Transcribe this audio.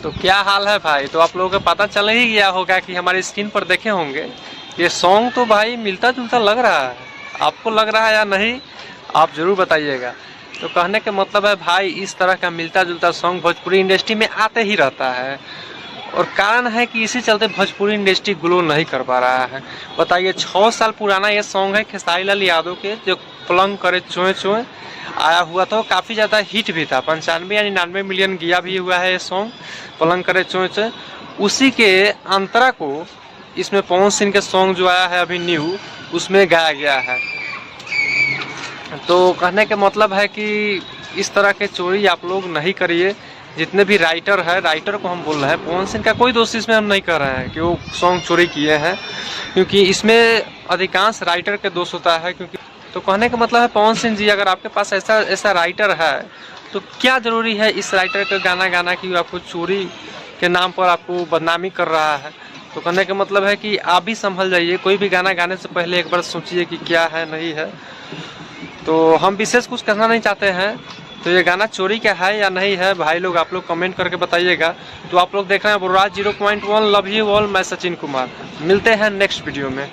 तो क्या हाल है भाई। तो आप लोगों को पता चल ही गया होगा कि हमारी स्क्रीन पर देखे होंगे ये सॉन्ग तो भाई मिलता जुलता लग रहा है। आपको लग रहा है या नहीं, आप जरूर बताइएगा। तो कहने का मतलब है भाई, इस तरह का मिलता जुलता सॉन्ग भोजपुरी इंडस्ट्री में आते ही रहता है, और कारण है कि इसी चलते भोजपुरी इंडस्ट्री ग्लो नहीं कर पा रहा है। बताइए, 6 साल पुराना ये सॉन्ग है खेसारी लाल यादव के, जो पलंग करे चोए चोए आया हुआ था। काफ़ी ज़्यादा हिट भी था, 95 या 99 मिलियन गया भी हुआ है ये सॉन्ग, पलंग करे चोए चोए। उसी के अंतरा को इसमें पवन सिंह के सॉन्ग जो आया है अभी न्यू, उसमें गाया गया है। तो कहने का मतलब है कि इस तरह के चोरी आप लोग नहीं करिए। जितने भी राइटर है, राइटर को हम बोल रहे हैं, पवन सिंह का कोई दोष इसमें हम नहीं कर रहे हैं कि वो सॉन्ग चोरी किए हैं, क्योंकि इसमें अधिकांश राइटर के दोष होता है। क्योंकि तो कहने का मतलब है, पवन सिंह जी अगर आपके पास ऐसा राइटर है तो क्या ज़रूरी है इस राइटर का गाना गाना कि आपको चोरी के नाम पर आपको बदनामी कर रहा है। तो कहने का मतलब है कि आप भी संभल जाइए, कोई भी गाना गाने से पहले एक बार सोचिए कि क्या है नहीं है। तो हम विशेष कुछ कहना नहीं चाहते हैं। तो ये गाना चोरी का है या नहीं है भाई लोग, आप लोग कमेंट करके बताइएगा। तो आप लोग देख रहे हैं बुर्राज 0.1 लव यू ऑल, मैं सचिन कुमार। मिलते हैं नेक्स्ट वीडियो में।